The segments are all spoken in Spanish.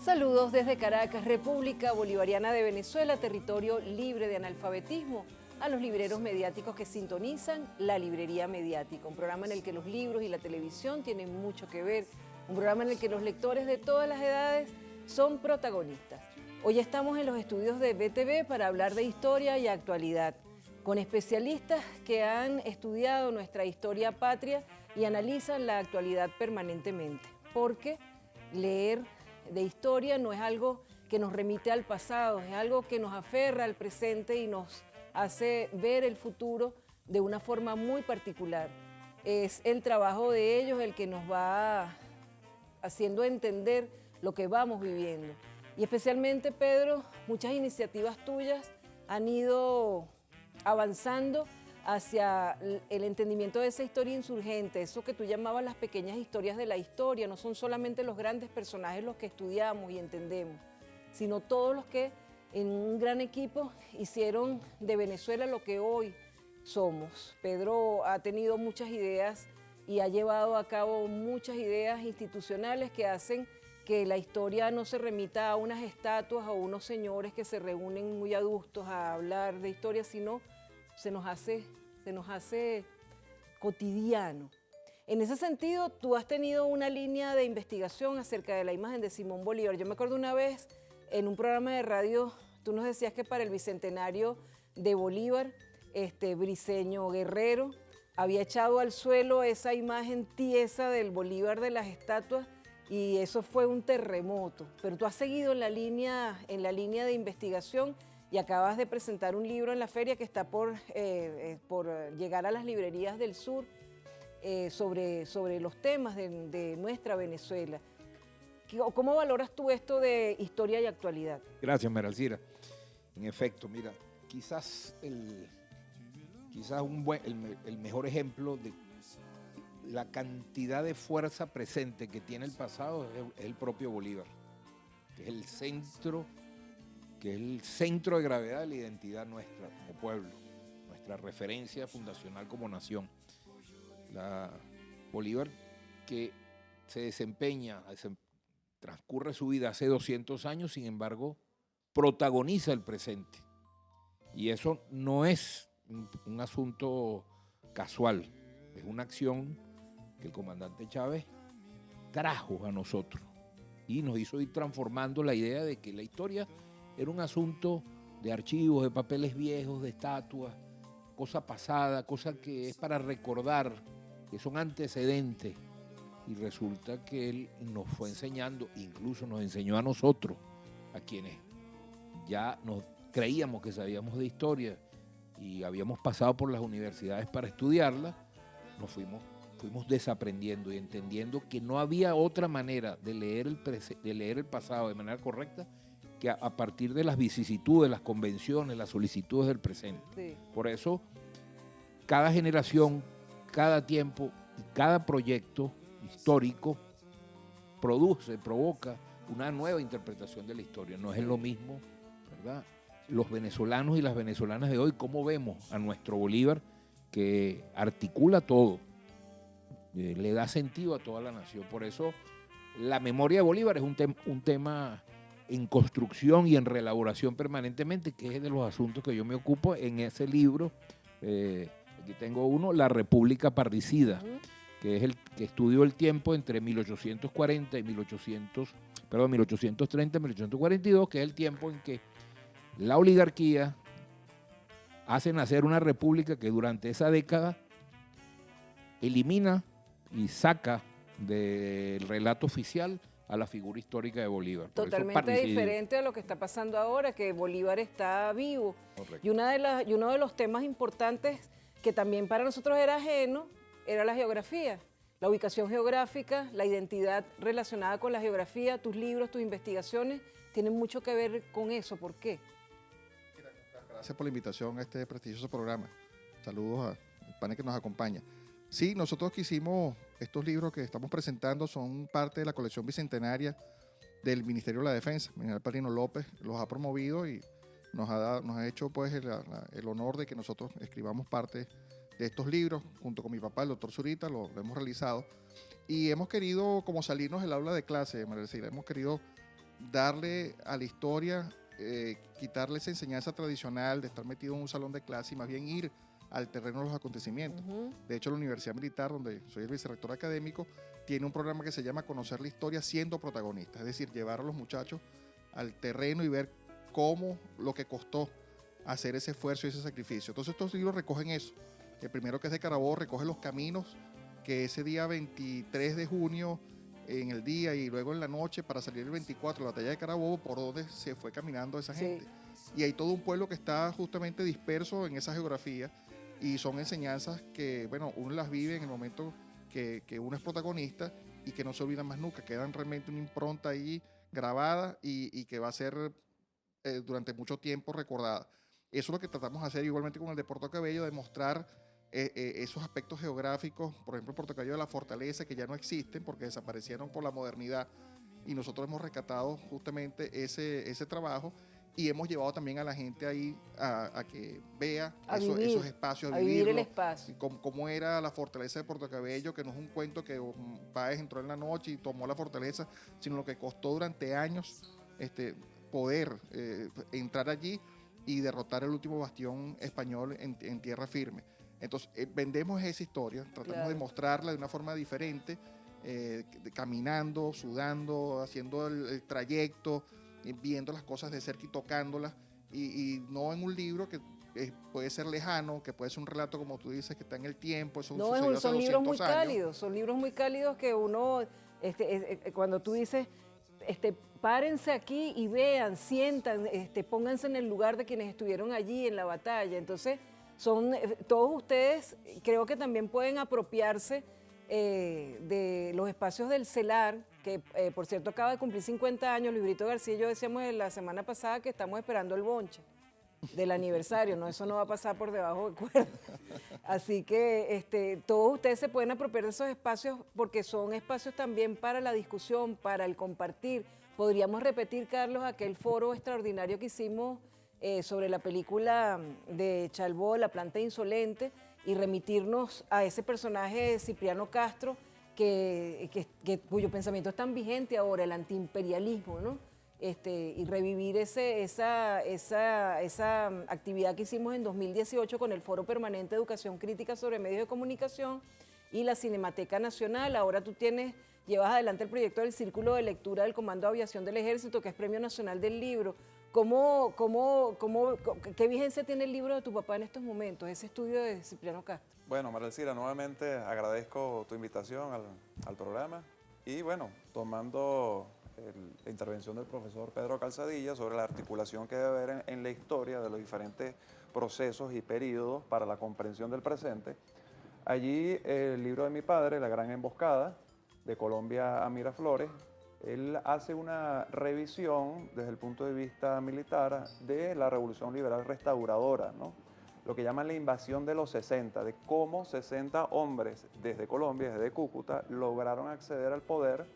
Saludos desde Caracas, República Bolivariana de Venezuela, territorio libre de analfabetismo, a los libreros mediáticos que sintonizan La Librería Mediática, un programa en el que los libros y la televisión tienen mucho que ver, un programa en el que los lectores de todas las edades son protagonistas. Hoy estamos en los estudios de BTV para hablar de historia y actualidad, con especialistas que han estudiado nuestra historia patria y analizan la actualidad permanentemente, porque leer de historia no es algo que nos remite al pasado, es algo que nos aferra al presente y nos hace ver el futuro de una forma muy particular. Es el trabajo de ellos el que nos va haciendo entender lo que vamos viviendo. Y especialmente, Pedro, muchas iniciativas tuyas han ido avanzando hacia el entendimiento de esa historia insurgente, eso que tú llamabas las pequeñas historias de la historia. No son solamente los grandes personajes los que estudiamos y entendemos, sino todos los que en un gran equipo hicieron de Venezuela lo que hoy somos. Pedro ha tenido muchas ideas y ha llevado a cabo muchas ideas institucionales que hacen que la historia no se remita a unas estatuas o unos señores que se reúnen muy adustos a hablar de historia, sino se nos hace cotidiano. En ese sentido, tú has tenido una línea de investigación acerca de la imagen de Simón Bolívar. Yo me acuerdo una vez en un programa de radio, tú nos decías que para el bicentenario de Bolívar, Briceño Guerrero había echado al suelo esa imagen tiesa del Bolívar de las estatuas y eso fue un terremoto. Pero tú has seguido en la línea de investigación y acabas de presentar un libro en la feria que está por llegar a las librerías del sur sobre los temas de nuestra Venezuela. ¿Cómo valoras tú esto de historia y actualidad? Gracias, Meralcira. En efecto, mira, quizás el mejor ejemplo de la cantidad de fuerza presente que tiene el pasado es el propio Bolívar, que es el centro de gravedad de la identidad nuestra como pueblo, nuestra referencia fundacional como nación. Bolívar, que se desempeña, transcurre su vida hace 200 años, sin embargo, protagoniza el presente. Y eso no es un asunto casual, es una acción que el comandante Chávez trajo a nosotros y nos hizo ir transformando la idea de que la historia era un asunto de archivos, de papeles viejos, de estatuas, cosa pasada, cosa que es para recordar, que son antecedentes. Y resulta que él nos fue enseñando, incluso nos enseñó a nosotros, a quienes ya nos creíamos que sabíamos de historia y habíamos pasado por las universidades para estudiarla, nos fuimos desaprendiendo y entendiendo que no había otra manera de leer el pasado de manera correcta que a partir de las vicisitudes, las convenciones, las solicitudes del presente. Sí. Por eso, cada generación, cada tiempo y cada proyecto histórico provoca una nueva interpretación de la historia. No es lo mismo, ¿verdad? Los venezolanos y las venezolanas de hoy, cómo vemos a nuestro Bolívar que articula todo, le da sentido a toda la nación. Por eso, la memoria de Bolívar es un tema en construcción y en reelaboración permanentemente, que es de los asuntos que yo me ocupo en ese libro. Aquí tengo uno, La República Parricida, que es el que estudió el tiempo entre 1830 y 1830 y 1842, que es el tiempo en que la oligarquía hace nacer una república que durante esa década elimina y saca del relato oficial a la figura histórica de Bolívar. Totalmente diferente a lo que está pasando ahora, que Bolívar está vivo. Correcto. Y uno de los temas importantes que también para nosotros era ajeno, era la geografía. La ubicación geográfica, la identidad relacionada con la geografía, tus libros, tus investigaciones, tienen mucho que ver con eso. ¿Por qué? Gracias por la invitación a este prestigioso programa. Saludos al panel que nos acompaña. Sí, nosotros quisimos, estos libros que estamos presentando son parte de la colección bicentenaria del Ministerio de la Defensa. El general Palino López los ha promovido y nos ha hecho pues el honor de que nosotros escribamos parte de estos libros, junto con mi papá, el doctor Zurita, lo hemos realizado. Y hemos querido como salirnos del aula de clase, María Elcira, hemos querido darle a la historia, quitarle esa enseñanza tradicional de estar metido en un salón de clase y más bien ir al terreno de los acontecimientos. De hecho, la Universidad Militar, donde soy el vicerrector académico, tiene un programa que se llama Conocer la Historia siendo protagonista, es decir, llevar a los muchachos al terreno y ver cómo lo que costó hacer ese esfuerzo y ese sacrificio. Entonces estos libros recogen eso. El primero, que es de Carabobo, recoge los caminos que ese día 23 de junio, en el día y luego en la noche, para salir el 24, la batalla de Carabobo, por donde se fue caminando esa gente. Y hay todo un pueblo que está justamente disperso en esa geografía, y son enseñanzas que, bueno, uno las vive en el momento que uno es protagonista y que no se olvidan más nunca, quedan realmente una impronta ahí grabada y que va a ser durante mucho tiempo recordada. Eso es lo que tratamos de hacer igualmente con el de Puerto Cabello, de mostrar esos aspectos geográficos, por ejemplo, Puerto Cabello de la Fortaleza, que ya no existen porque desaparecieron por la modernidad, y nosotros hemos rescatado justamente ese trabajo y hemos llevado también a la gente ahí a que vea esos espacios, a vivir el espacio. Cómo era la fortaleza de Puerto Cabello, que no es un cuento que Páez entró en la noche y tomó la fortaleza, sino lo que costó durante años poder entrar allí y derrotar el último bastión español en tierra firme. Entonces, vendemos esa historia, tratamos de mostrarla de una forma diferente, caminando, sudando, haciendo el trayecto, viendo las cosas de cerca y tocándolas, y no en un libro que puede ser lejano, que puede ser un relato, como tú dices, que está en el tiempo. Eso no, son libros muy cálidos, son libros muy cálidos que uno, cuando tú dices, párense aquí y vean, sientan, pónganse en el lugar de quienes estuvieron allí en la batalla. Entonces, todos ustedes creo que también pueden apropiarse de los espacios del CELAR, que por cierto acaba de cumplir 50 años. Luisito García y yo decíamos la semana pasada que estamos esperando el bonche del aniversario, no, eso no va a pasar por debajo de cuerda. Así que todos ustedes se pueden apropiar de esos espacios porque son espacios también para la discusión, para el compartir. Podríamos repetir, Carlos, aquel foro extraordinario que hicimos sobre la película de Chalbaud, La planta insolente, y remitirnos a ese personaje de Cipriano Castro, cuyo pensamiento es tan vigente ahora, el antiimperialismo, ¿no? Y revivir esa actividad que hicimos en 2018 con el Foro Permanente de Educación Crítica sobre Medios de Comunicación y la Cinemateca Nacional. Ahora tú llevas adelante el proyecto del Círculo de Lectura del Comando de Aviación del Ejército, que es Premio Nacional del Libro. ¿Qué vigencia tiene el libro de tu papá en estos momentos, ese estudio de Cipriano Castro? Bueno, María Elcira, nuevamente agradezco tu invitación al programa y bueno, tomando la intervención del profesor Pedro Calzadilla sobre la articulación que debe haber en la historia de los diferentes procesos y periodos para la comprensión del presente. Allí el libro de mi padre, La Gran Emboscada, de Colombia a Miraflores, él hace una revisión desde el punto de vista militar de la Revolución Liberal Restauradora, ¿no? Lo que llaman la invasión de los 60, de cómo 60 hombres desde Colombia, desde Cúcuta, lograron acceder al poder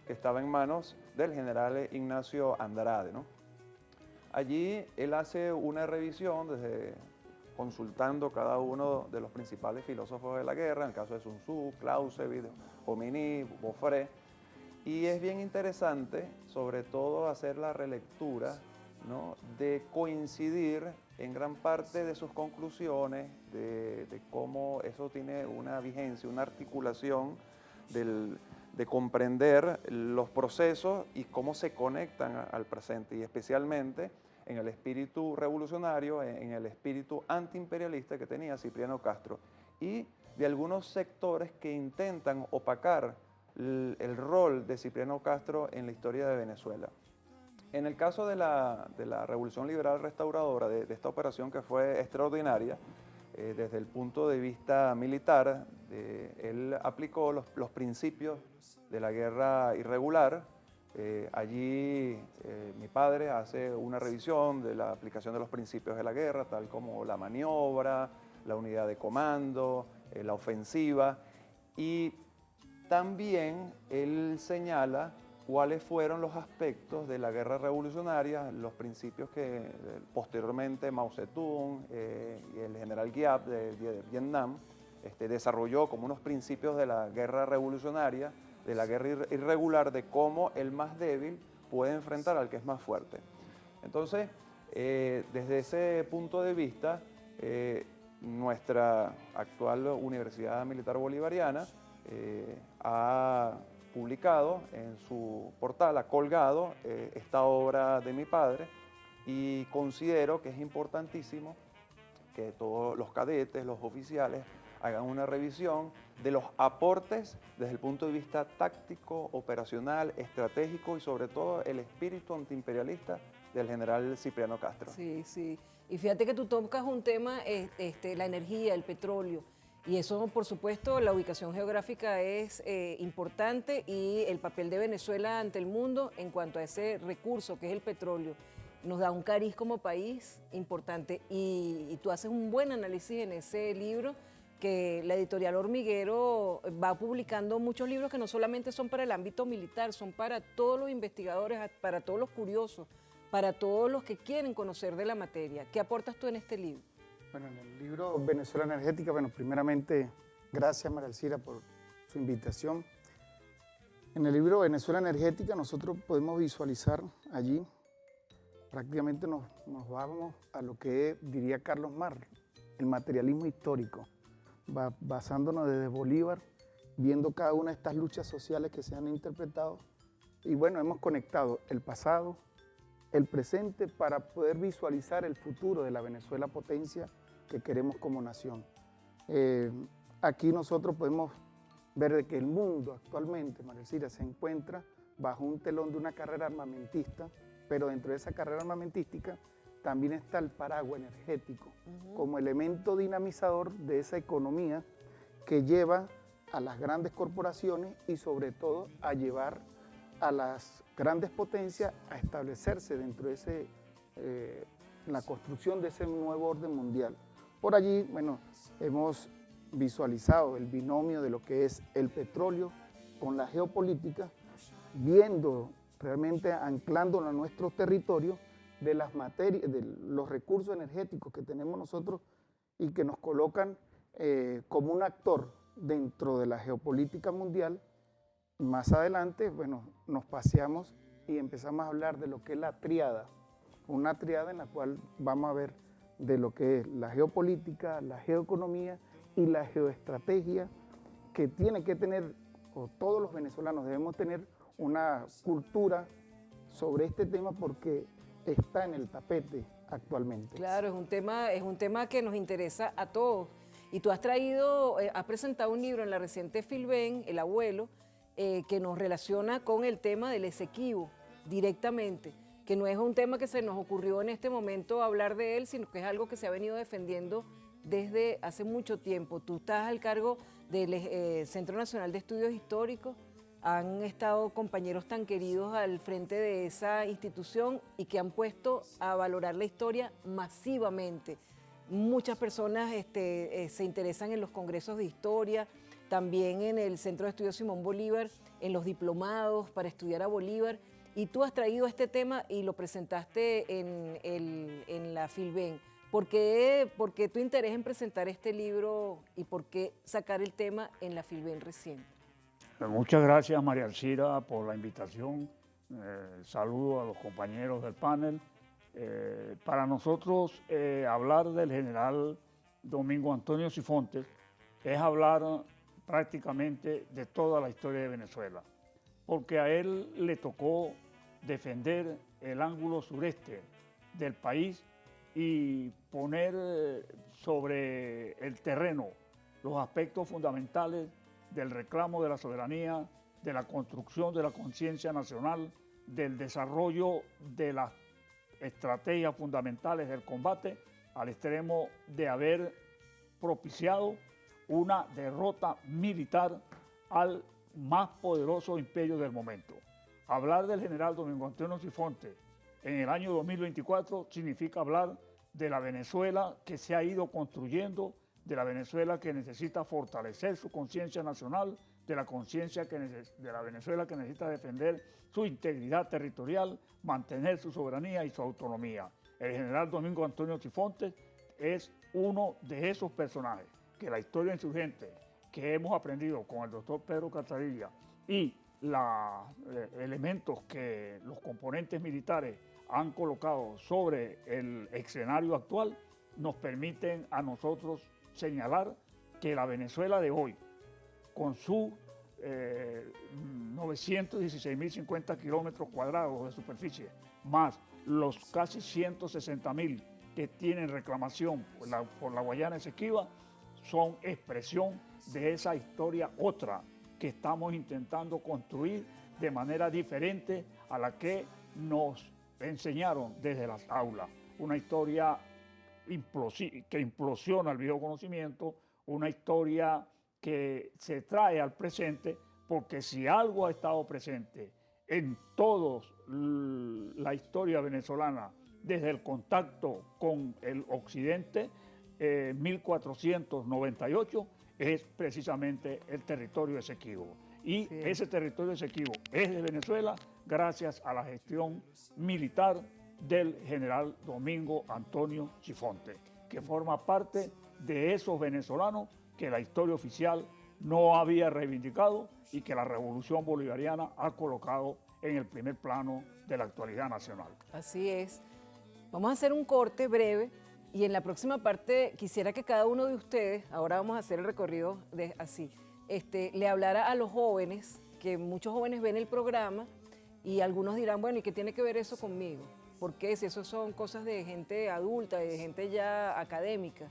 que estaba en manos del general Ignacio Andrade, ¿no? Allí él hace una revisión consultando cada uno de los principales filósofos de la guerra, en el caso de Sun Tzu, Clausewitz, Jomini, Boffré, y es bien interesante, sobre todo, hacer la relectura, ¿no?, de coincidir en gran parte de sus conclusiones, de cómo eso tiene una vigencia, una articulación de comprender los procesos y cómo se conectan al presente, y especialmente en el espíritu revolucionario, en el espíritu antiimperialista que tenía Cipriano Castro, y de algunos sectores que intentan opacar el rol de Cipriano Castro en la historia de Venezuela. En el caso de la Revolución Liberal Restauradora, de esta operación que fue extraordinaria, desde el punto de vista militar, él aplicó los principios de la guerra irregular. Allí mi padre hace una revisión de la aplicación de los principios de la guerra, tal como la maniobra, la unidad de comando, la ofensiva, y también él señala cuáles fueron los aspectos de la guerra revolucionaria, los principios que posteriormente Mao Zedong y el general Giap de Vietnam desarrolló como unos principios de la guerra revolucionaria, de la guerra irregular, de cómo el más débil puede enfrentar al que es más fuerte. Entonces, desde ese punto de vista, nuestra actual Universidad Militar Bolivariana ha publicado en su portal, ha colgado esta obra de mi padre, y considero que es importantísimo que todos los cadetes, los oficiales, hagan una revisión de los aportes desde el punto de vista táctico, operacional, estratégico y sobre todo el espíritu antiimperialista del general Cipriano Castro. Sí, sí. Y fíjate que tú tocas un tema, la energía, el petróleo. Y eso, por supuesto, la ubicación geográfica es importante, y el papel de Venezuela ante el mundo en cuanto a ese recurso que es el petróleo nos da un cariz como país importante. Y tú haces un buen análisis en ese libro, que la editorial Hormiguero va publicando muchos libros que no solamente son para el ámbito militar, son para todos los investigadores, para todos los curiosos, para todos los que quieren conocer de la materia. ¿Qué aportas tú en este libro? Bueno, en el libro Venezuela Energética, bueno, primeramente, gracias María Alcira por su invitación. En el libro Venezuela Energética nosotros podemos visualizar allí, prácticamente nos vamos a lo que diría Carlos Marx, el materialismo histórico, basándonos desde Bolívar, viendo cada una de estas luchas sociales que se han interpretado, y bueno, hemos conectado el pasado, el presente, para poder visualizar el futuro de la Venezuela potencia que queremos como nación. Aquí nosotros podemos ver de que el mundo actualmente, María Alcira, se encuentra bajo un telón de una carrera armamentista, pero dentro de esa carrera armamentística también está el paraguas energético como elemento dinamizador de esa economía que lleva a las grandes corporaciones y sobre todo a llevar a las grandes potencias a establecerse dentro de la construcción de ese nuevo orden mundial. Por allí, bueno, hemos visualizado el binomio de lo que es el petróleo con la geopolítica, viendo realmente, anclándonos a nuestros territorios, de las materias, de los recursos energéticos que tenemos nosotros y que nos colocan como un actor dentro de la geopolítica mundial. Más adelante, bueno, nos paseamos y empezamos a hablar de lo que es la tríada, una tríada en la cual vamos a ver de lo que es la geopolítica, la geoeconomía y la geoestrategia, que tiene que tener, o todos los venezolanos debemos tener una cultura sobre este tema porque está en el tapete actualmente. Claro, es un tema que nos interesa a todos. Y tú has presentado un libro en la reciente Filben, El Abuelo, que nos relaciona con el tema del Esequibo directamente, que no es un tema que se nos ocurrió en este momento hablar de él, sino que es algo que se ha venido defendiendo desde hace mucho tiempo. Tú estás al cargo del Centro Nacional de Estudios Históricos. Han estado compañeros tan queridos al frente de esa institución y que han puesto a valorar la historia masivamente. Muchas personas se interesan en los congresos de historia, también en el Centro de Estudios Simón Bolívar, en los diplomados para estudiar a Bolívar. Y tú has traído este tema y lo presentaste en la Filben. ¿Por qué tu interés en presentar este libro y por qué sacar el tema en la Filben recién? Muchas gracias, María Alcira, por la invitación. Saludo a los compañeros del panel. Para nosotros, hablar del general Domingo Antonio Sifontes es hablar prácticamente de toda la historia de Venezuela, porque a él le tocó defender el ángulo sureste del país y poner sobre el terreno los aspectos fundamentales del reclamo de la soberanía, de la construcción de la conciencia nacional, del desarrollo de las estrategias fundamentales del combate, al extremo de haber propiciado una derrota militar al más poderoso imperio del momento. Hablar del general Domingo Antonio Sifonte en el año 2024 significa hablar de la Venezuela que se ha ido construyendo, de la Venezuela que necesita fortalecer su conciencia nacional, de la Venezuela que necesita defender su integridad territorial, mantener su soberanía y su autonomía. El general Domingo Antonio Sifonte es uno de esos personajes que la historia insurgente que hemos aprendido con el doctor Pedro Calzadilla y los elementos que los componentes militares han colocado sobre el escenario actual nos permiten a nosotros señalar que la Venezuela de hoy, con sus 916.050 kilómetros cuadrados de superficie, más los casi 160.000 que tienen reclamación por la Guayana Esequiba, son expresión de esa historia otra que estamos intentando construir de manera diferente a la que nos enseñaron desde las aulas. Una historia que implosiona el viejo conocimiento, una historia que se trae al presente, porque si algo ha estado presente en toda la historia venezolana, desde el contacto con el occidente, 1498, es precisamente el territorio Esequibo. Y sí, ese territorio Esequibo es de Venezuela gracias a la gestión militar del general Domingo Antonio Sifonte, que forma parte de esos venezolanos que la historia oficial no había reivindicado y que la revolución bolivariana ha colocado en el primer plano de la actualidad nacional. Así es. Vamos a hacer un corte breve y en la próxima parte quisiera que cada uno de ustedes, ahora vamos a hacer el recorrido así, le hablara a los jóvenes, que muchos jóvenes ven el programa y algunos dirán, bueno, ¿y qué tiene que ver eso conmigo? ¿Por qué? Si eso son cosas de gente adulta, de gente ya académica.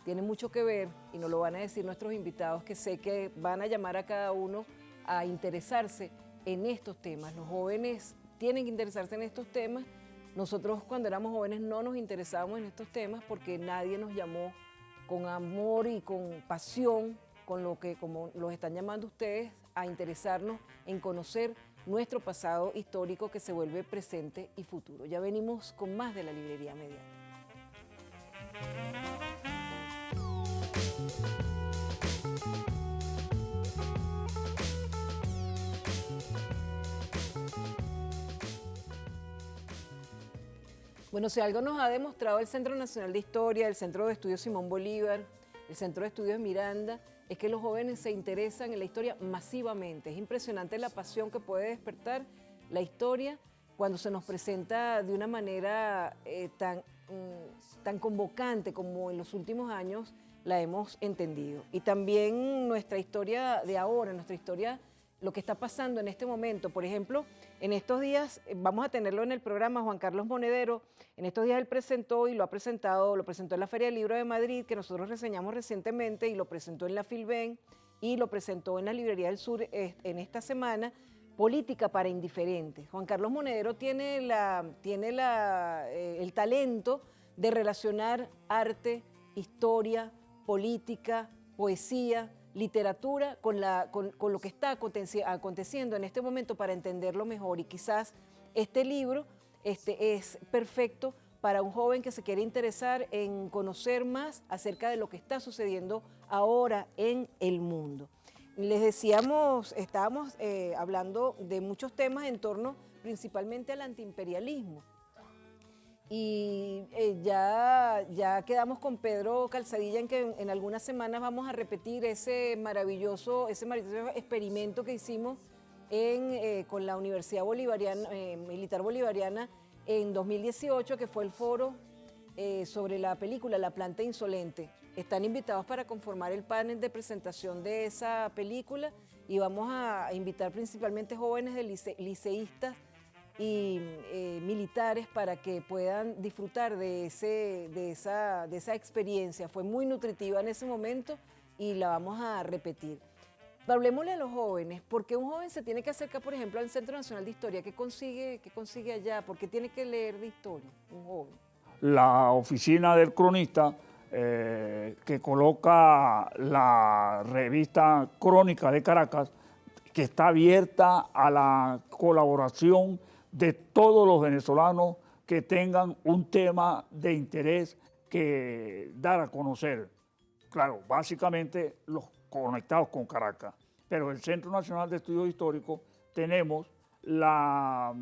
Tiene mucho que ver, y nos lo van a decir nuestros invitados, que sé que van a llamar a cada uno a interesarse en estos temas. Los jóvenes tienen que interesarse en estos temas. Nosotros cuando éramos jóvenes no nos interesábamos en estos temas porque nadie nos llamó con amor y con pasión, con lo que, como los están llamando ustedes, a interesarnos en conocer nuestro pasado histórico que se vuelve presente y futuro. Ya venimos con más de la Librería Mediática. Bueno, si algo nos ha demostrado el Centro Nacional de Historia, el Centro de Estudios Simón Bolívar, el Centro de Estudios Miranda, es que los jóvenes se interesan en la historia masivamente. Es impresionante la pasión que puede despertar la historia cuando se nos presenta de una manera tan convocante como en los últimos años la hemos entendido. Y también nuestra historia de ahora, nuestra historia, lo que está pasando en este momento. Por ejemplo, en estos días, vamos a tenerlo en el programa, Juan Carlos Monedero, en estos días él presentó y lo presentó en la Feria del Libro de Madrid, que nosotros reseñamos recientemente, y lo presentó en la Filben, y lo presentó en la Librería del Sur en esta semana, Política para Indiferentes. Juan Carlos Monedero tiene el talento de relacionar arte, historia, política, poesía, literatura con lo que está aconteciendo en este momento para entenderlo mejor. Y quizás este libro es perfecto para un joven que se quiere interesar en conocer más acerca de lo que está sucediendo ahora en el mundo. Les decíamos, estábamos hablando de muchos temas en torno principalmente al antiimperialismo. Y ya quedamos con Pedro Calzadilla en que en algunas semanas vamos a repetir ese maravilloso experimento que hicimos con la Universidad Bolivariana, Militar Bolivariana en 2018, que fue el foro sobre la película La Planta Insolente. Están invitados para conformar el panel de presentación de esa película y vamos a invitar principalmente jóvenes liceístas y militares para que puedan disfrutar de esa experiencia. Fue muy nutritiva en ese momento y la vamos a repetir. Hablemosle a los jóvenes, porque un joven se tiene que acercar, por ejemplo, al Centro Nacional de Historia. ¿Qué consigue allá? ¿Por qué tiene que leer de historia un joven? La oficina del cronista que coloca la revista Crónica de Caracas, que está abierta a la colaboración de todos los venezolanos que tengan un tema de interés que dar a conocer. Claro, básicamente los conectados con Caracas. Pero el Centro Nacional de Estudios Históricos tenemos la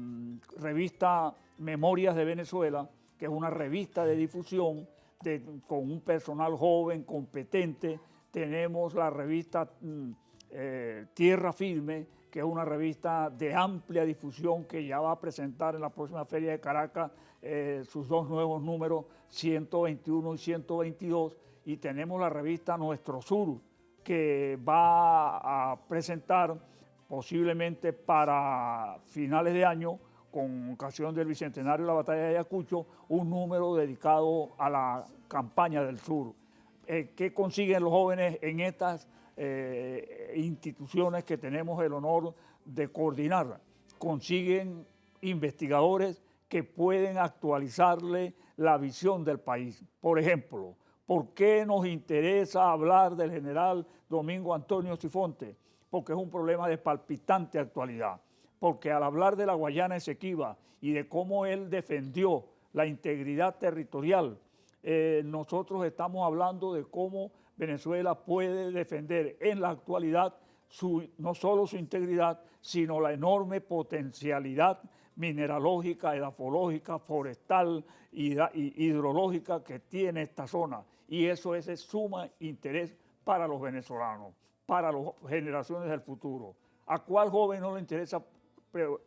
revista Memorias de Venezuela, que es una revista de difusión con un personal joven, competente. Tenemos la revista Tierra Firme, que es una revista de amplia difusión que ya va a presentar en la próxima Feria de Caracas sus 2 nuevos números, 121 y 122. Y tenemos la revista Nuestro Sur, que va a presentar posiblemente para finales de año, con ocasión del Bicentenario de la Batalla de Ayacucho, un número dedicado a la campaña del sur. ¿Qué consiguen los jóvenes en estas instituciones que tenemos el honor de coordinar? Consiguen investigadores que pueden actualizarle la visión del país. Por ejemplo, ¿por qué nos interesa hablar del general Domingo Antonio Sifonte? Porque es un problema de palpitante actualidad. Porque al hablar de la Guayana Esequiba y de cómo él defendió la integridad territorial, nosotros estamos hablando de cómo Venezuela puede defender en la actualidad no solo su integridad, sino la enorme potencialidad mineralógica, edafológica, forestal y hidrológica que tiene esta zona. Y eso es de suma interés para los venezolanos, para las generaciones del futuro. ¿A cuál joven no le interesa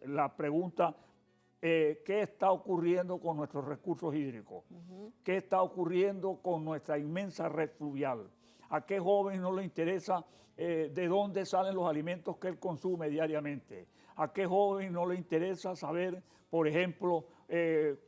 la pregunta, qué está ocurriendo con nuestros recursos hídricos? ¿Qué está ocurriendo con nuestra inmensa red fluvial? ¿A qué joven no le interesa de dónde salen los alimentos que él consume diariamente? ¿A qué joven no le interesa saber, por ejemplo,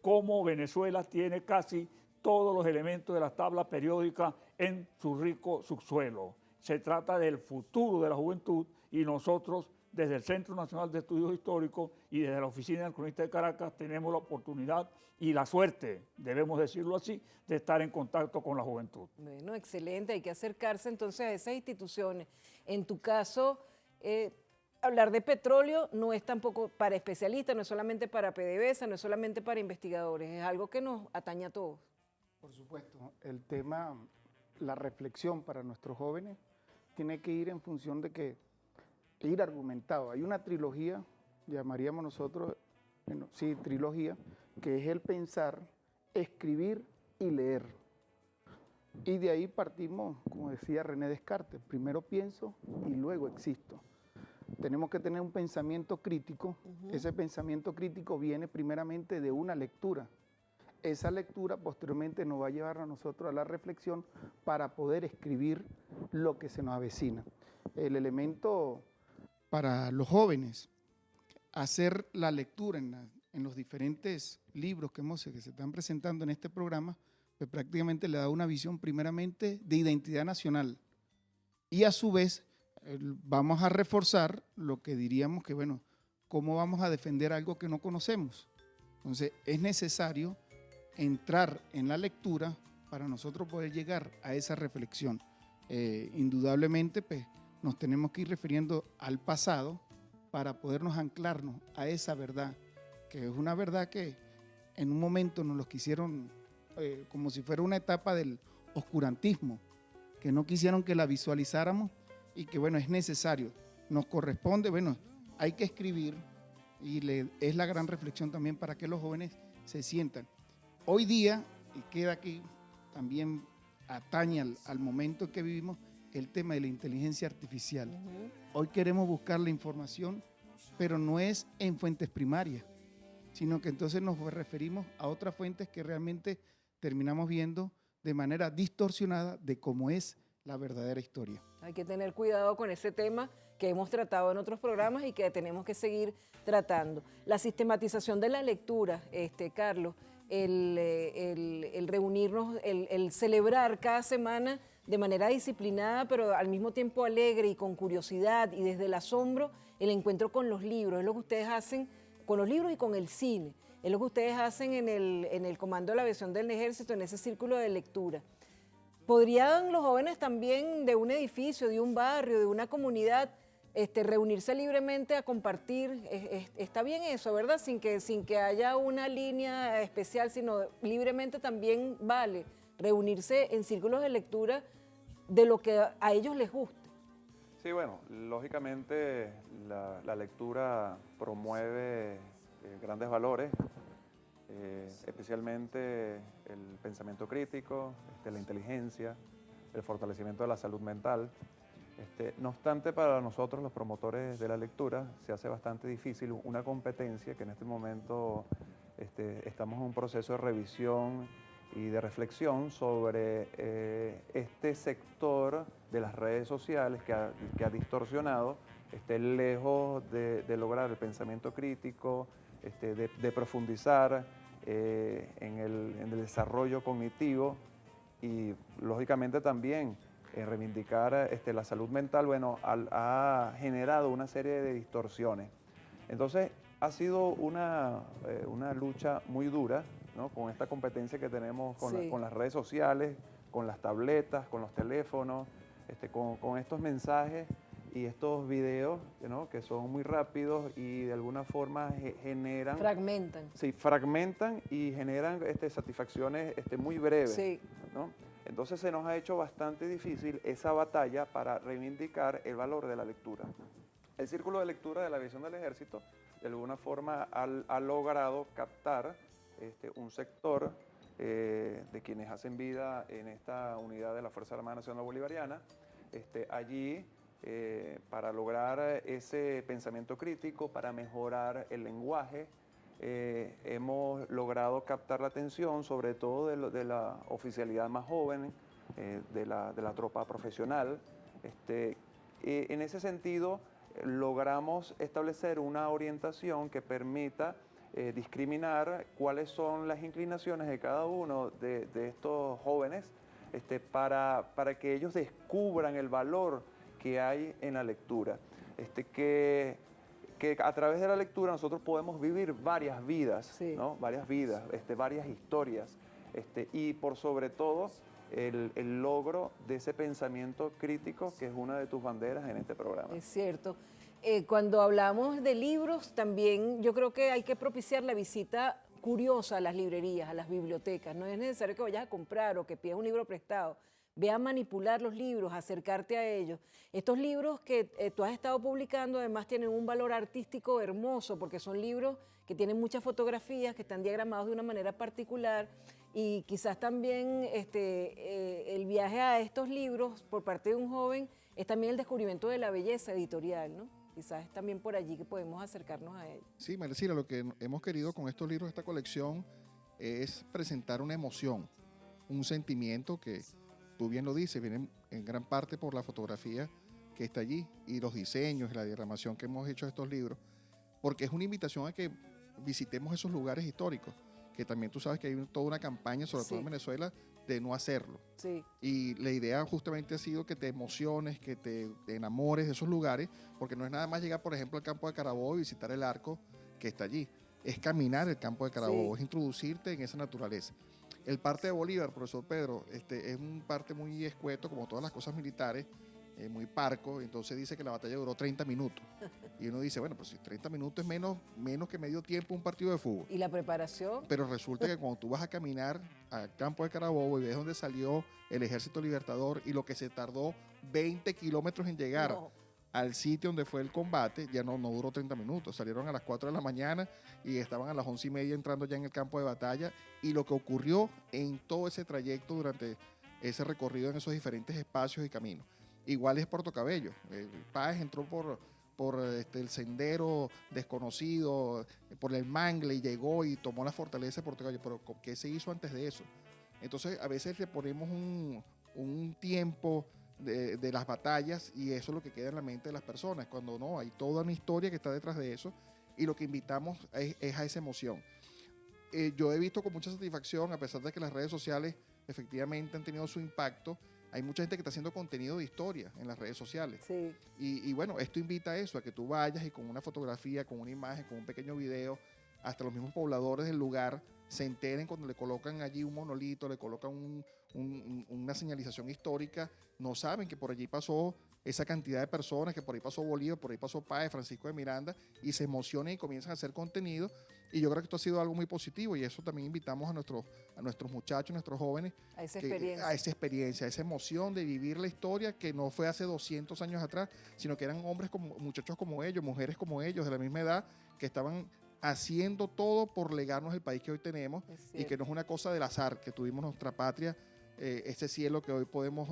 cómo Venezuela tiene casi todos los elementos de la tabla periódica en su rico subsuelo? Se trata del futuro de la juventud y nosotros, desde el Centro Nacional de Estudios Históricos y desde la Oficina del Cronista de Caracas, tenemos la oportunidad y la suerte, debemos decirlo así, de estar en contacto con la juventud. Bueno, excelente, hay que acercarse entonces a esas instituciones. En tu caso, hablar de petróleo no es tampoco para especialistas, no es solamente para PDVSA, no es solamente para investigadores, es algo que nos atañe a todos. Por supuesto, el tema, la reflexión para nuestros jóvenes tiene que ir en función de que ir argumentado. Hay una trilogía, llamaríamos nosotros, bueno, sí, trilogía, que es el pensar, escribir y leer. Y de ahí partimos, como decía René Descartes, primero pienso y luego existo. Tenemos que tener un pensamiento crítico. Ese pensamiento crítico viene primeramente de una lectura. Esa lectura posteriormente nos va a llevar a nosotros a la reflexión para poder escribir lo que se nos avecina. El elemento para los jóvenes, hacer la lectura en los diferentes libros que se están presentando en este programa, pues prácticamente le da una visión primeramente de identidad nacional. Y a su vez vamos a reforzar lo que diríamos que, bueno, ¿cómo vamos a defender algo que no conocemos? Entonces es necesario entrar en la lectura para nosotros poder llegar a esa reflexión. Indudablemente, pues, nos tenemos que ir refiriendo al pasado para podernos anclarnos a esa verdad, que es una verdad que en un momento nos lo quisieron como si fuera una etapa del oscurantismo, que no quisieron que la visualizáramos y que, bueno, es necesario, nos corresponde, bueno, hay que escribir y es la gran reflexión también para que los jóvenes se sientan. Hoy día, y queda aquí también atañe al momento en que vivimos, el tema de la inteligencia artificial. Hoy queremos buscar la información, pero no es en fuentes primarias, sino que entonces nos referimos a otras fuentes que realmente terminamos viendo de manera distorsionada de cómo es la verdadera historia. Hay que tener cuidado con ese tema que hemos tratado en otros programas y que tenemos que seguir tratando. La sistematización de la lectura, Carlos, el reunirnos, el celebrar cada semana de manera disciplinada, pero al mismo tiempo alegre y con curiosidad y desde el asombro, el encuentro con los libros. Es lo que ustedes hacen con los libros y con el cine. Es lo que ustedes hacen en el Comando de la Aviación del Ejército, en ese círculo de lectura. ¿podrían los jóvenes también de un edificio, de un barrio, de una comunidad, reunirse libremente a compartir? Está bien eso, ¿verdad? Sin que haya una línea especial, sino libremente también vale reunirse en círculos de lectura de lo que a ellos les guste. Sí, bueno, lógicamente la lectura promueve grandes valores, especialmente el pensamiento crítico, la inteligencia, el fortalecimiento de la salud mental. No obstante, para nosotros los promotores de la lectura se hace bastante difícil una competencia que en este momento estamos en un proceso de revisión y de reflexión sobre este sector de las redes sociales que ha distorsionado, lejos de lograr el pensamiento crítico, de profundizar en el desarrollo cognitivo y lógicamente también reivindicar la salud mental, bueno, ha generado una serie de distorsiones. Entonces, ha sido una lucha muy dura, ¿no? Con esta competencia que tenemos con las redes sociales, con las tabletas, con los teléfonos, con estos mensajes y estos videos, ¿no? Que son muy rápidos y de alguna forma generan... Fragmentan. Sí, fragmentan y generan satisfacciones muy breves, Sí. ¿no? Entonces se nos ha hecho bastante difícil esa batalla para reivindicar el valor de la lectura. El Círculo de Lectura de la Aviación del Ejército de alguna forma ha logrado captar un sector de quienes hacen vida en esta unidad de la Fuerza Armada Nacional Bolivariana, allí para lograr ese pensamiento crítico, para mejorar el lenguaje. Hemos logrado captar la atención, sobre todo de la oficialidad más joven, de la tropa profesional. En ese sentido, logramos establecer una orientación que permita discriminar cuáles son las inclinaciones de cada uno de estos jóvenes para que ellos descubran el valor que hay en la lectura. Que a través de la lectura nosotros podemos vivir varias vidas, Sí. ¿no? Varias vidas, varias historias, y por sobre todo el logro de ese pensamiento crítico que es una de tus banderas en este programa. Es cierto. Cuando hablamos de libros, también yo creo que hay que propiciar la visita curiosa a las librerías, a las bibliotecas. No es necesario que vayas a comprar o que pidas un libro prestado. Ve a manipular los libros, acercarte a ellos. Estos libros que tú has estado publicando además tienen un valor artístico hermoso porque son libros que tienen muchas fotografías, que están diagramados de una manera particular y quizás también el viaje a estos libros por parte de un joven es también el descubrimiento de la belleza editorial, ¿no? Quizás es también por allí que podemos acercarnos a ello. Sí, Maricela, lo que hemos querido con estos libros, esta colección, es presentar una emoción, un sentimiento que, tú bien lo dices, viene en gran parte por la fotografía que está allí y los diseños y la diagramación que hemos hecho de estos libros, porque es una invitación a que visitemos esos lugares históricos, que también tú sabes que hay toda una campaña, sobre todo en Venezuela, de no hacerlo. Sí. Y la idea justamente ha sido que te emociones, que te enamores de esos lugares, porque no es nada más llegar, por ejemplo, al campo de Carabobo y visitar el arco que está allí. Es caminar el campo de Carabobo, es introducirte en esa naturaleza. El parte de Bolívar, profesor Pedro, es un parte muy escueto, como todas las cosas militares, muy parco, entonces dice que la batalla duró 30 minutos. Y uno dice, bueno, pues si 30 minutos es menos que medio tiempo un partido de fútbol. ¿Y la preparación? Pero resulta que cuando tú vas a caminar al campo de Carabobo y ves dónde salió el Ejército Libertador y lo que se tardó 20 kilómetros en llegar al sitio donde fue el combate, ya no duró 30 minutos. Salieron a las 4 de la mañana y estaban a las 11:30 entrando ya en el campo de batalla. Y lo que ocurrió en todo ese trayecto durante ese recorrido en esos diferentes espacios y caminos. Igual es Puerto Cabello. Páez entró por el sendero desconocido, por el mangle y llegó y tomó la fortaleza de Puerto Cabello. Pero ¿qué se hizo antes de eso? Entonces a veces le ponemos un tiempo de las batallas y eso es lo que queda en la mente de las personas, cuando no, hay toda una historia que está detrás de eso y lo que invitamos es a esa emoción. Yo he visto con mucha satisfacción, a pesar de que las redes sociales efectivamente han tenido su impacto, hay mucha gente que está haciendo contenido de historia en las redes sociales. Sí. Y bueno, esto invita a eso, a que tú vayas y con una fotografía, con una imagen, con un pequeño video, hasta los mismos pobladores del lugar se enteren cuando le colocan allí un monolito, le colocan una señalización histórica, no saben que por allí pasó esa cantidad de personas, que por ahí pasó Bolívar, por ahí pasó Páez, Francisco de Miranda, y se emocionan y comienzan a hacer contenido. Y yo creo que esto ha sido algo muy positivo, y eso también invitamos a nuestros muchachos, a nuestros jóvenes, A esa experiencia. a esa experiencia, a esa emoción de vivir la historia que no fue hace 200 años atrás, sino que eran hombres como, muchachos como ellos, mujeres como ellos, de la misma edad, que estaban haciendo todo por legarnos el país que hoy tenemos, y que no es una cosa del azar, que tuvimos nuestra patria, este cielo que hoy podemos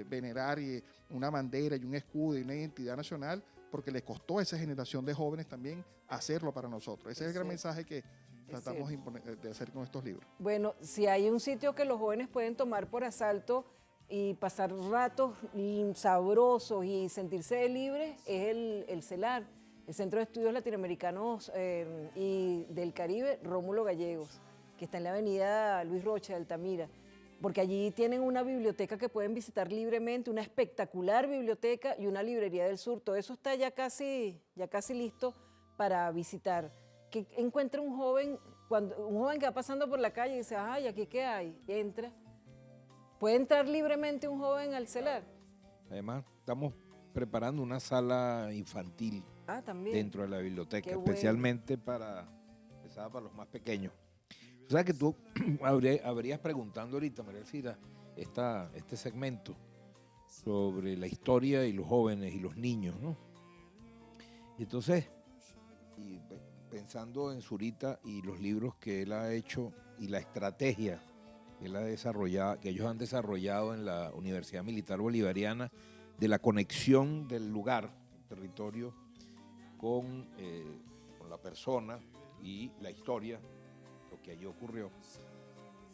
venerar, y una bandera y un escudo y una identidad nacional, porque le costó a esa generación de jóvenes también hacerlo para nosotros. Ese es el gran mensaje que tratamos de hacer con estos libros. Bueno, si hay un sitio que los jóvenes pueden tomar por asalto y pasar ratos sabrosos y sentirse libres, es el CELAR, el Centro de Estudios Latinoamericanos y del Caribe, Rómulo Gallegos, que está en la avenida Luis Rocha de Altamira, porque allí tienen una biblioteca que pueden visitar libremente, una espectacular biblioteca y una librería del sur. Todo eso está ya casi listo para visitar. Que encuentra un joven que va pasando por la calle y dice, ay, ¿aquí qué hay? Y entra. ¿Puede entrar libremente un joven al CELAR? Además, estamos preparando una sala infantil también dentro de la biblioteca, Qué bueno. especialmente pensada para los más pequeños. O sea que tú habrías preguntando ahorita, María Elcira, este segmento sobre la historia y los jóvenes y los niños, ¿no? Y entonces, pensando en Zurita y los libros que él ha hecho y la estrategia que ellos han desarrollado en la Universidad Militar Bolivariana, de la conexión del lugar, el territorio, con la persona y la historia, lo que allí ocurrió.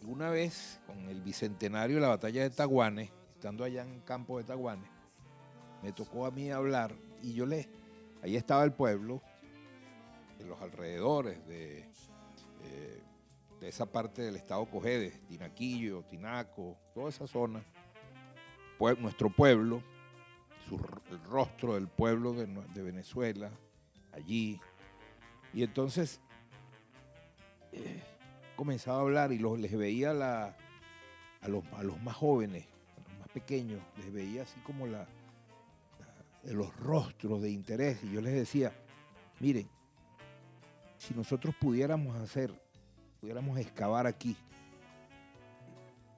Una vez, con el bicentenario de la batalla de Taguanes, estando allá en el campo de Taguanes, me tocó a mí hablar, y ahí estaba el pueblo, de los alrededores de esa parte del estado Cojedes, Tinaquillo, Tinaco, toda esa zona, nuestro pueblo, el rostro del pueblo de Venezuela, allí. Y entonces comenzaba a hablar y les veía a los más jóvenes, a los más pequeños, les veía así como los rostros de interés, y yo les decía, miren, si nosotros pudiéramos excavar aquí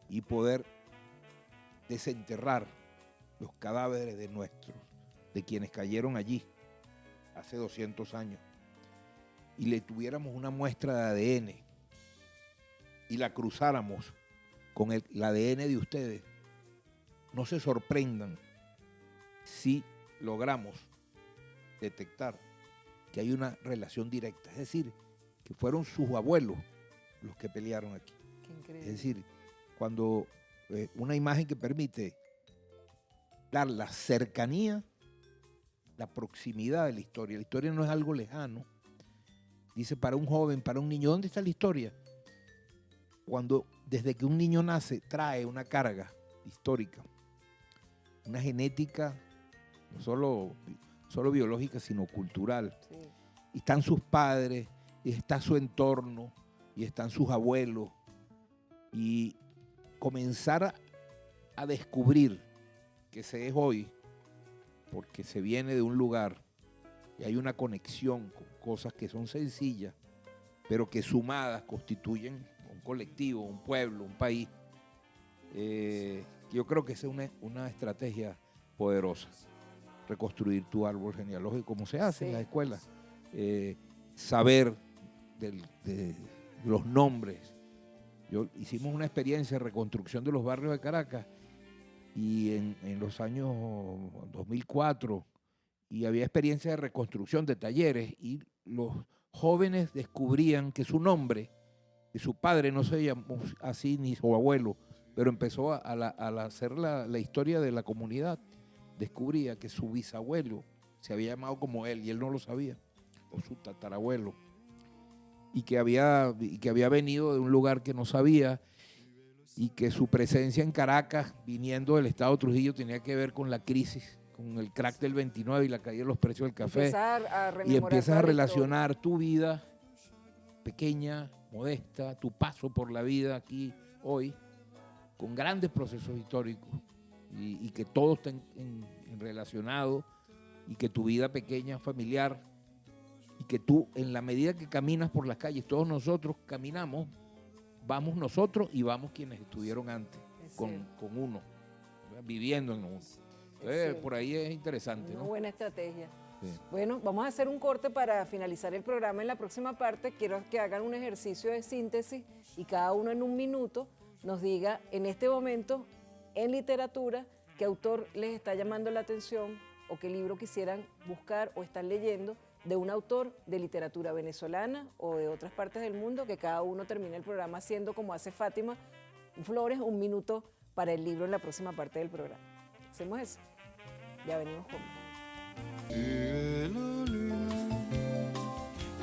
y poder desenterrar los cadáveres de quienes cayeron allí hace 200 años, y le tuviéramos una muestra de ADN y la cruzáramos con el ADN de ustedes, no se sorprendan si logramos detectar que hay una relación directa, es decir, que fueron sus abuelos los que pelearon aquí. Qué increíble. Es decir, cuando una imagen que permite dar la cercanía, la proximidad de la historia no es algo lejano. Dice, para un joven, para un niño, ¿dónde está la historia? Cuando desde que un niño nace trae una carga histórica, una genética no solo biológica, sino cultural. Sí. Y están sus padres, y está su entorno, y están sus abuelos. Y comenzar a descubrir que se es hoy, porque se viene de un lugar y hay una conexión con cosas que son sencillas, pero que sumadas constituyen un colectivo, un pueblo, un país. Yo creo que esa es una estrategia poderosa. Reconstruir tu árbol genealógico, como se hace en las escuelas. Saber de los nombres. Hicimos una experiencia de reconstrucción de los barrios de Caracas y en los años 2004, y había experiencia de reconstrucción de talleres, y los jóvenes descubrían que su nombre, que su padre no se llamó así ni su abuelo, pero empezó al hacer la historia de la comunidad, descubría que su bisabuelo se había llamado como él y él no lo sabía, o su tatarabuelo, y que había venido de un lugar que no sabía, y que su presencia en Caracas, viniendo del estado Trujillo, tenía que ver con la crisis, con el crack del 29 y la caída de los precios del café. Y empiezas a relacionar tu vida pequeña, modesta, tu paso por la vida aquí hoy, con grandes procesos históricos y que todo está relacionado y que tu vida pequeña, familiar, y que tú, en la medida que caminas por las calles, todos nosotros caminamos, vamos nosotros y vamos quienes estuvieron antes con uno, ¿verdad? Viviendo en uno. Entonces, por ahí es interesante, Una ¿no? buena estrategia. Sí. Bueno, vamos a hacer un corte para finalizar el programa. En la próxima parte quiero que hagan un ejercicio de síntesis y cada uno en un minuto nos diga en este momento, en literatura, qué autor les está llamando la atención o qué libro quisieran buscar o están leyendo de un autor de literatura venezolana o de otras partes del mundo, que cada uno termine el programa haciendo como hace Fátima Flores, un minuto para el libro en la próxima parte del programa. ¿Hacemos eso? Ya venimos con... Tu es la lune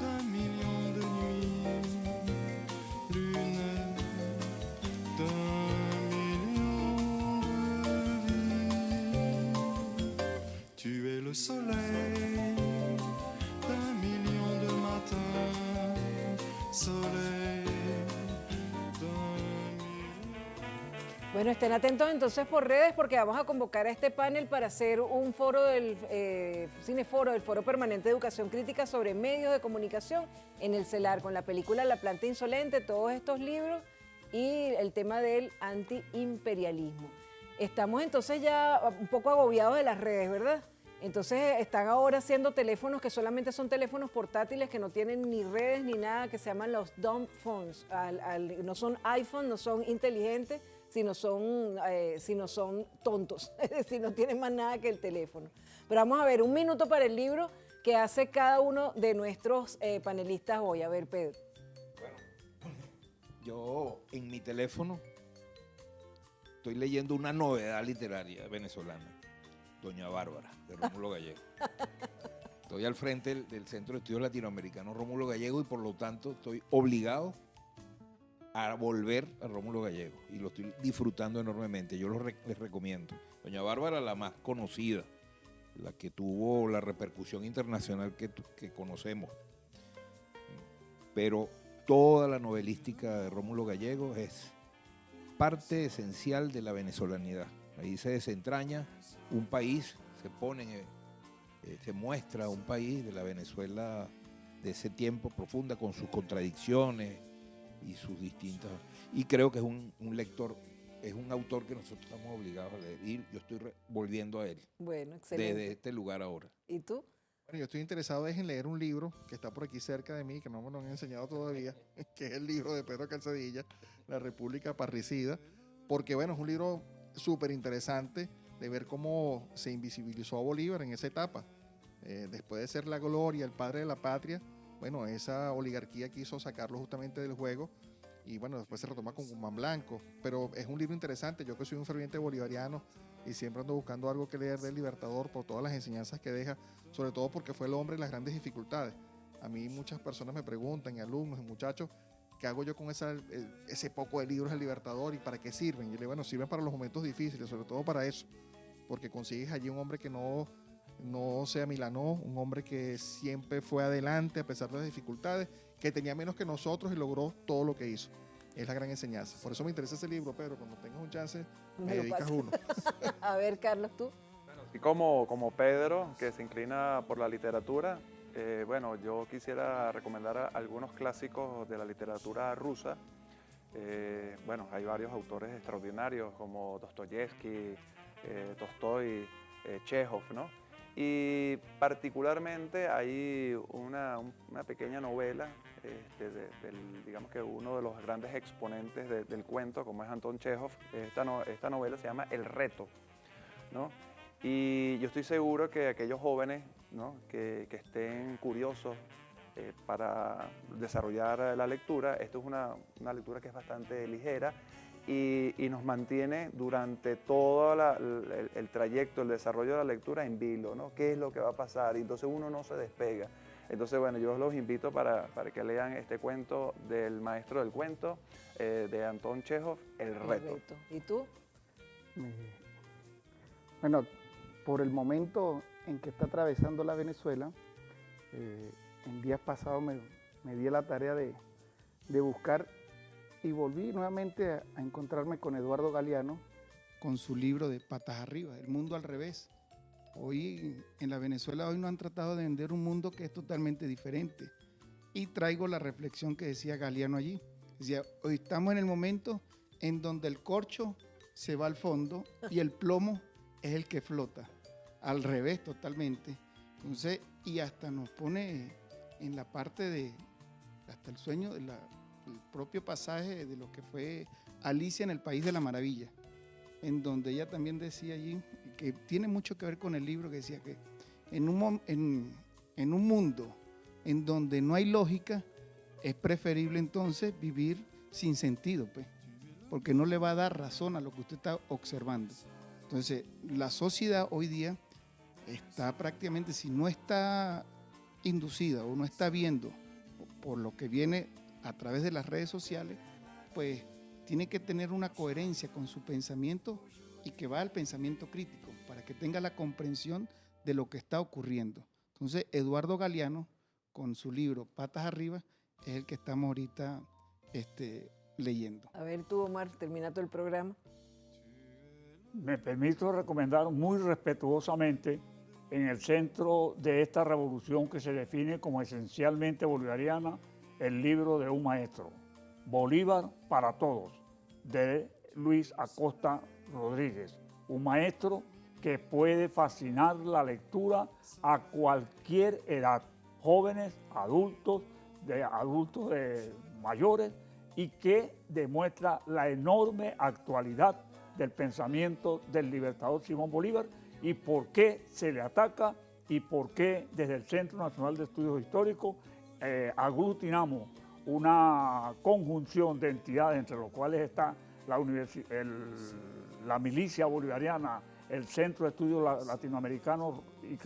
d'un million de nuits, lune d'un million de vies. Tu es le soleil d'un million de matins, soleil d'un million. Bueno, estén atentos entonces por redes porque vamos a convocar a este panel para hacer un foro del cineforo del Foro Permanente de Educación Crítica sobre medios de comunicación en el CELAR con la película La Planta Insolente, todos estos libros y el tema del antiimperialismo. Estamos entonces ya un poco agobiados de las redes, ¿verdad? Entonces están ahora haciendo teléfonos que solamente son teléfonos portátiles que no tienen ni redes ni nada, que se llaman los dumb phones. No son iPhone, no son inteligentes, sino son tontos, es decir, no tienen más nada que el teléfono. Pero vamos a ver, un minuto para el libro que hace cada uno de nuestros panelistas hoy. A ver, Pedro. Yo en mi teléfono estoy leyendo una novedad literaria venezolana, Doña Bárbara, de Rómulo Gallego. Estoy al frente del Centro de Estudios Latinoamericanos Rómulo Gallego y por lo tanto estoy obligado a volver a Rómulo Gallego y lo estoy disfrutando enormemente. Yo les recomiendo. Doña Bárbara, la más conocida, la que tuvo la repercusión internacional que conocemos. Pero toda la novelística de Rómulo Gallego es parte esencial de la venezolanidad. Ahí se desentraña un país, se muestra un país de la Venezuela de ese tiempo profunda con sus contradicciones y sus distintas... Y creo que es un lector, es un autor que nosotros estamos obligados a leer. Y yo estoy volviendo a él. Bueno, excelente. Desde este lugar ahora. ¿Y tú? Bueno, yo estoy interesado en leer un libro que está por aquí cerca de mí, que no me lo han enseñado todavía, que es el libro de Pedro Calzadilla, La República Parricida, porque bueno, es un libro súper interesante de ver cómo se invisibilizó a Bolívar en esa etapa. Después de ser la gloria, el padre de la patria, bueno, esa oligarquía quiso sacarlo justamente del juego y bueno, después se retoma con Guzmán Blanco, pero es un libro interesante. Yo que soy un ferviente bolivariano y siempre ando buscando algo que leer del Libertador por todas las enseñanzas que deja, sobre todo porque fue el hombre de las grandes dificultades. A mí muchas personas me preguntan, y alumnos y muchachos, ¿qué hago yo con ese poco de libros del Libertador y para qué sirven? Y yo le digo, bueno, sirven para los momentos difíciles, sobre todo para eso, porque consigues allí un hombre que no se amilanó, un hombre que siempre fue adelante a pesar de las dificultades, que tenía menos que nosotros y logró todo lo que hizo. Es la gran enseñanza. Por eso me interesa ese libro, Pedro. Cuando tengas un chance, me lo dedicas pasas. uno. A ver, Carlos, tú. Y como Pedro, que se inclina por la literatura, bueno, yo quisiera recomendar algunos clásicos de la literatura rusa. Bueno, hay varios autores extraordinarios como Dostoyevsky, Tolstói, Chekhov, ¿no? Y particularmente hay una pequeña novela, digamos que uno de los grandes exponentes del cuento, como es Anton Chekhov. Esta novela se llama El Reto, ¿no? Y yo estoy seguro que aquellos jóvenes, ¿no?, que estén curiosos para desarrollar la lectura, esto es una lectura que es bastante ligera y nos mantiene durante todo el trayecto, el desarrollo de la lectura en vilo, ¿no? ¿Qué es lo que va a pasar? Y entonces uno no se despega. Entonces, bueno, yo los invito para que lean este cuento del maestro del cuento, de Anton Chekhov, El Reto. ¿Y tú? Bueno, por el momento en que está atravesando la Venezuela, en días pasados me me di a la tarea de buscar y volví nuevamente a encontrarme con Eduardo Galeano, con su libro de Patas Arriba, El Mundo al Revés. Hoy en la Venezuela hoy nos han tratado de vender un mundo que es totalmente diferente. Y traigo la reflexión que decía Galeano allí. Decía, hoy estamos en el momento en donde el corcho se va al fondo y el plomo es el que flota. Al revés totalmente. Entonces, y hasta nos pone en la parte de, hasta el sueño, el propio pasaje de lo que fue Alicia en el País de la Maravilla, en donde ella también decía allí, que tiene mucho que ver con el libro, que decía que en un mundo en donde no hay lógica, es preferible entonces vivir sin sentido, pues, porque no le va a dar razón a lo que usted está observando. Entonces, la sociedad hoy día está prácticamente, si no está inducida o no está viendo por lo que viene a través de las redes sociales, pues tiene que tener una coherencia con su pensamiento y que va al pensamiento crítico para que tenga la comprensión de lo que está ocurriendo. Entonces, Eduardo Galeano, con su libro Patas Arriba, es el que estamos ahorita leyendo. A ver tú, Omar, termina todo el programa. Me permito recomendar muy respetuosamente, en el centro de esta revolución que se define como esencialmente bolivariana, el libro de un maestro, Bolívar para Todos, de Luis Acosta Rodríguez, un maestro que puede fascinar la lectura a cualquier edad, jóvenes, adultos mayores, y que demuestra la enorme actualidad del pensamiento del libertador Simón Bolívar y por qué se le ataca y por qué desde el Centro Nacional de Estudios Históricos aglutinamos una conjunción de entidades, entre los cuales está la milicia bolivariana, el Centro de Estudios Latinoamericanos y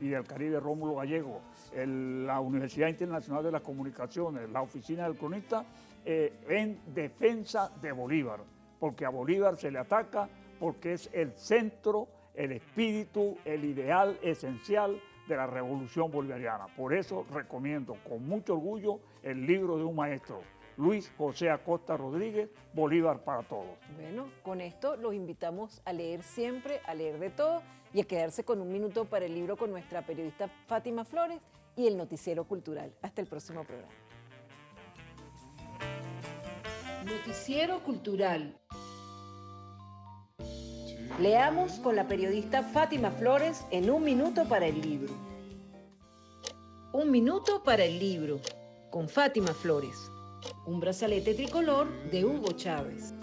del Caribe Rómulo Gallego, la Universidad Internacional de las Comunicaciones, la Oficina del Cronista, en defensa de Bolívar, porque a Bolívar se le ataca porque es el centro, el espíritu, el ideal esencial de la revolución bolivariana. Por eso recomiendo con mucho orgullo el libro de un maestro, Luis José Acosta Rodríguez, Bolívar para Todos. Bueno, con esto los invitamos a leer siempre, a leer de todo y a quedarse con un minuto para el libro con nuestra periodista Fátima Flores y el Noticiero Cultural. Hasta el próximo programa. Noticiero Cultural. Leamos con la periodista Fátima Flores en un minuto para el libro. Un minuto para el libro, con Fátima Flores. Un brazalete tricolor de Hugo Chávez.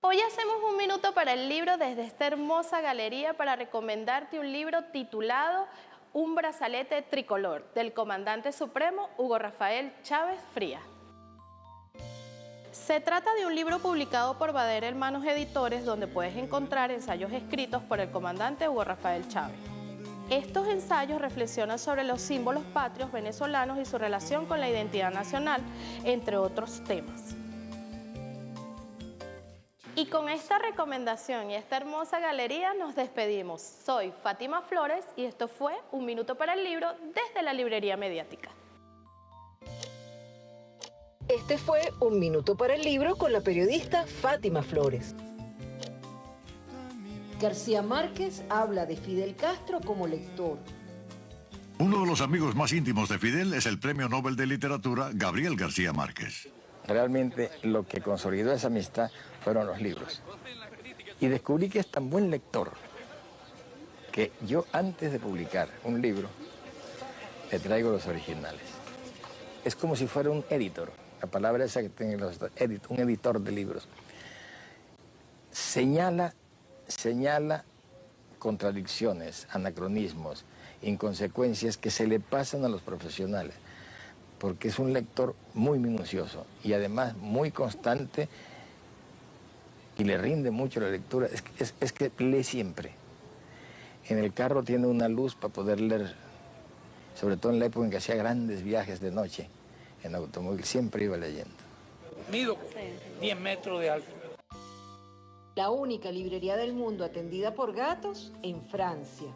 Hoy hacemos un minuto para el libro desde esta hermosa galería para recomendarte un libro titulado Un brazalete tricolor, del comandante supremo Hugo Rafael Chávez Frías. Se trata de un libro publicado por Bader Hermanos Editores, donde puedes encontrar ensayos escritos por el comandante Hugo Rafael Chávez. Estos ensayos reflexionan sobre los símbolos patrios venezolanos y su relación con la identidad nacional, entre otros temas. Y con esta recomendación y esta hermosa galería nos despedimos. Soy Fátima Flores y esto fue Un Minuto para el Libro desde la Librería Mediática. Este fue Un Minuto para el Libro con la periodista Fátima Flores. García Márquez habla de Fidel Castro como lector. Uno de los amigos más íntimos de Fidel es el Premio Nobel de Literatura Gabriel García Márquez. Realmente lo que consolidó esa amistad fueron los libros. Y descubrí que es tan buen lector que yo antes de publicar un libro le traigo los originales. Es como si fuera un editor. La palabra esa que tienen los un editor de libros. Señala contradicciones, anacronismos, inconsecuencias que se le pasan a los profesionales, porque es un lector muy minucioso y además muy constante y le rinde mucho la lectura. Es que lee siempre. En el carro tiene una luz para poder leer, sobre todo en la época en que hacía grandes viajes de noche. En automóvil siempre iba leyendo. Mido 10 metros de alto. La única librería del mundo atendida por gatos en Francia.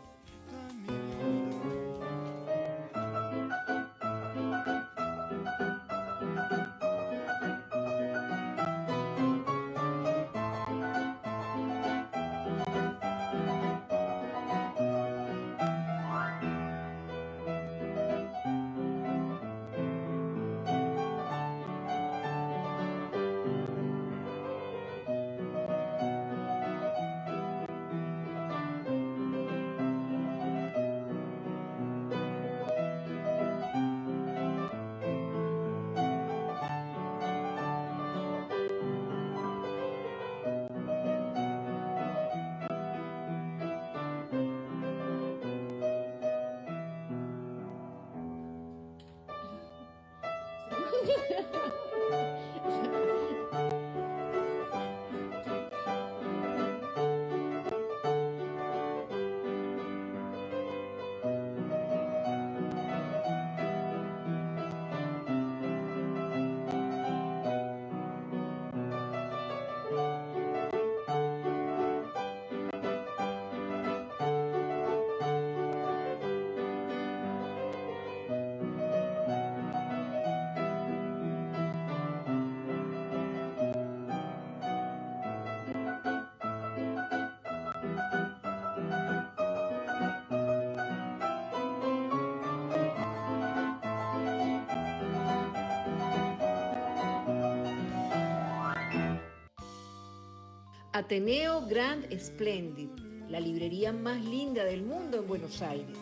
Ateneo Grand Splendid, la librería más linda del mundo en Buenos Aires.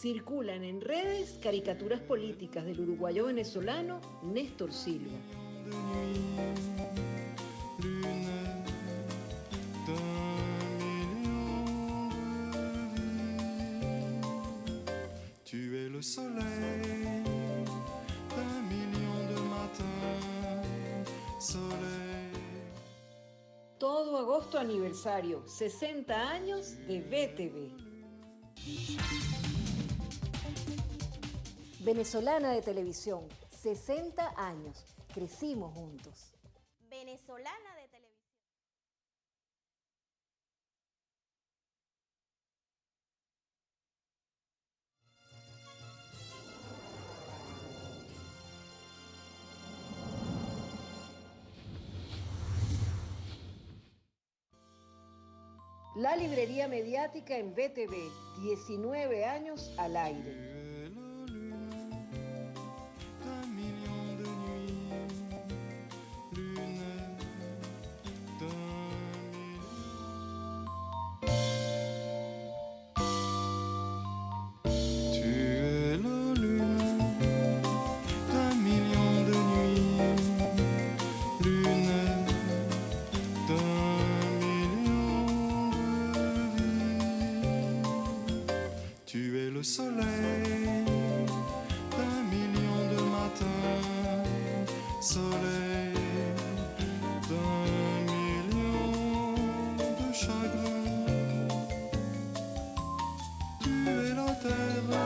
Circulan en redes caricaturas políticas del uruguayo venezolano Néstor Silva. Tu es le soleil d'un million de matins, soleil. Todo agosto aniversario, 60 años de BTV. Venezolana de Televisión, 60 años. Crecimos juntos. Venezolana de Televisión. La librería mediática en BTV, 19 años al aire. Le soleil d'un million de matins, soleil d'un million de chagrins. Tu es la terre